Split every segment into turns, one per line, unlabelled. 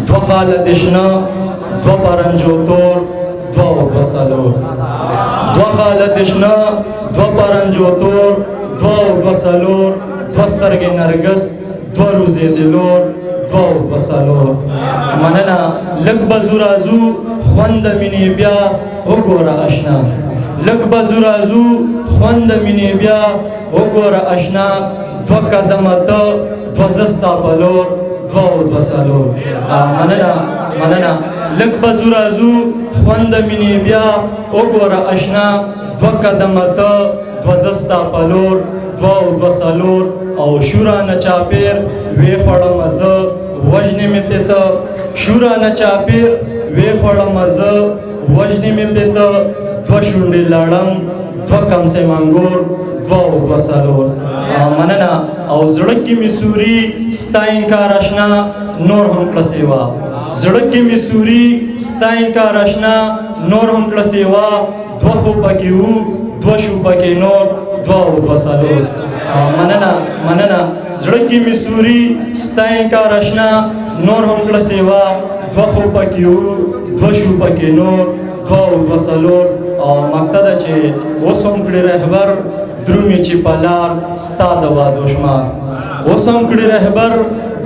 دو خاله دشنا دو پرنجو تور دو بسالور دو خاله دشنا دو پرنجو تور دو بسالور دو سترګې نرګس دو روزې دلور دو بسالور مننه لږ به زو راځو خوند مینې بیا وګوره اشنا لږ به زو راځو خوند مینې بیا وګوره اشنا دو قدمه ته دو زه ستا په لور دو بسالور مننه لږ به زو راځو خوند مینې بیا وګوره اشنا دو قدمه ته دو زه ستا په لور دو سالور او شورا نه چاپیر وی خوړم زه وژنې مې پې ته شورا نه چاپیر وی خوړم زه وژنې مې پې ته دو شونډې لړم دو کمسې منګور دو سالور مننه او زړه کې مې سوري ستا انکار اشنا نور هم کړه سیوا زړه کې مې سوري ستا انکار اشنا نور هم کړه سیوا دو خو پکې وو دو شو پکې نور دو سالور مننه زړه کې مې سوري ستا انکار اشنا نور هم کړه سیوا دو خو پکې وو دو شو پکې نور دو سالور او مقصد چې اوس هم کړي رهبر درومي چې په لار ستا د وادو شمار اوس هم کړي رهبر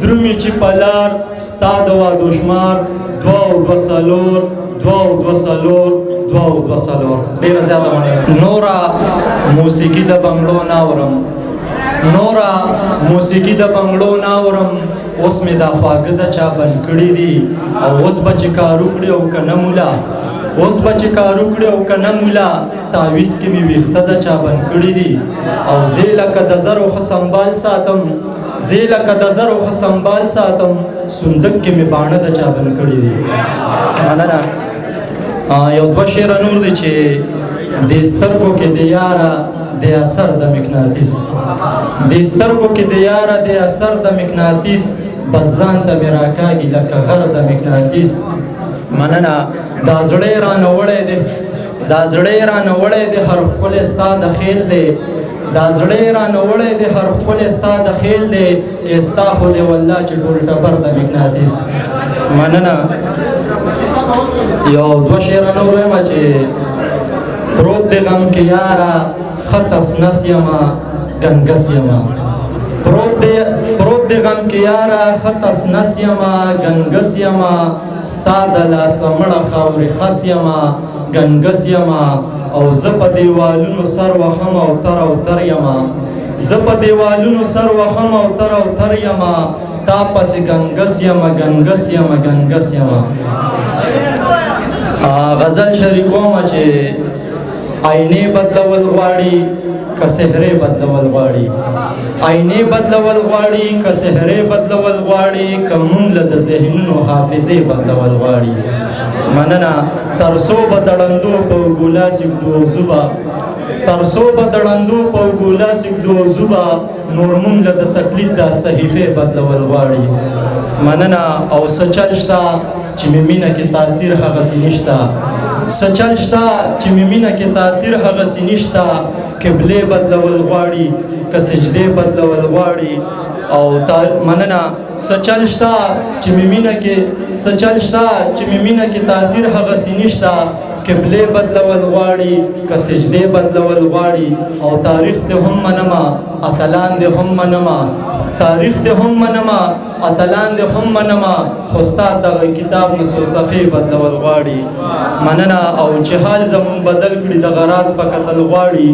درومي چې په لار ستا د وادو شمار دو سالور دو سالور ډیره زیاته مننه نورا موسیقي د بنګړو ناورم نورا موسیقي د بنګړو ناورم اوس مې دا خواږه د چا بند کړي دي او اوس به چې کار وکړي او که نه مولا اوس به چې کار وکړي او که نه مولا تعویز کې مې ویښته د چا بند کړي دي او زه لکه د زرو ښه سنبال ساتم زه لکه د زرو ښه سنبال ساتم صندوق کې مې باڼه د چا بند کړي دي مننه یو دوه شعره نور دی چې د سترګو کې د یاره د اثر د مقناطیس د سترګو کې د یاره د اثر د مقناطیس بس ځان ته مې راکاږي لکه غر د مقناطیس مننه دا زړه رانه وړی دی دا زړه رانه وړی دی هر ښکلی ستا د خیل دی دا زړه رانه وړی دی هر ښکلی ستا د خیل دی چې ستا خو دی والله چې ټول ټبر د مقناطیس مننه یو دوه شعره نور وایم چې پروت دی غم کې یاره خط اسنس یمه ګنګس یمه پروت دی غم کې یاره خط اسنس یمه ګنګس یمه ستا د لاسه مړه خاورې خس یمه ګنګس یمه او زه په دیوالونو سر وخم او تر یمه زه په دیوالونو سر وخم او تر یمه تا پسې ګنګس یمه غزل شریکوم چې آینې بدلول غواړي که سحرې بدلول غواړي آینې بدلول غواړي که سحرې بدلول غواړي که مونږ له د ذهنونو حافظې بدلول غواړي مننه ترڅو به دړندو په ګولا سیږدو زوبه ترڅو به دړندو په ګولا سیږدو زوبه نور مونږ له د تقلید د صحیفې بدلول غواړي مننه او څه چل شته چې مې مینه کې تاثیر هغسې نشته څه چل شته چې مې مینه کې تاثیر هغسې نشته قبلې بدلول غواړي که سجدې بدلول غواړي او مننه څه چل شته چې مې مینه کې تاثیر هغسې نشته قبلې بدلول غواړي که سجدې بدلول غواړي او تاریخ دې هم منمه اتلان دې هم منمه تاریخ دې هم منمه اتلان دې هم منمه خو ستا دغه کتاب نه څو صفحې بدلول غواړي مننه او چې حال زمون بدل کړي د غراز به کتل غواړي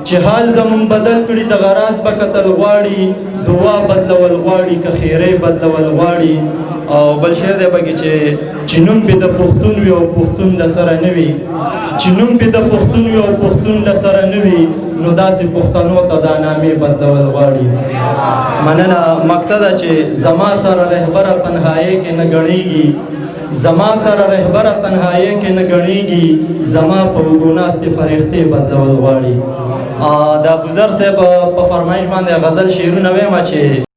چې حال زمون بدل کړي د غراز به کتل غواړي دعا بدلول غواړي که خیرې بدلول غواړي او بل شعر دی پکې چې نوم پې د پښتون وي او پښتون له سره نه وي چې نوم پې د پښتون وي او پښتون له سره نه وي نو داسې پښتنو ته دا نامې بدلول غواړي مننه مقصد ده چې زما سره رهبره تنهایۍ کې نه ګڼېږي زما سره رهبره تنهایۍ کې نه ګڼېږي زما په اوږو ناستې فرښتې بدلول غواړي د ابوذر صاحب په فرمایش باندې غزل شعرونه وایم چې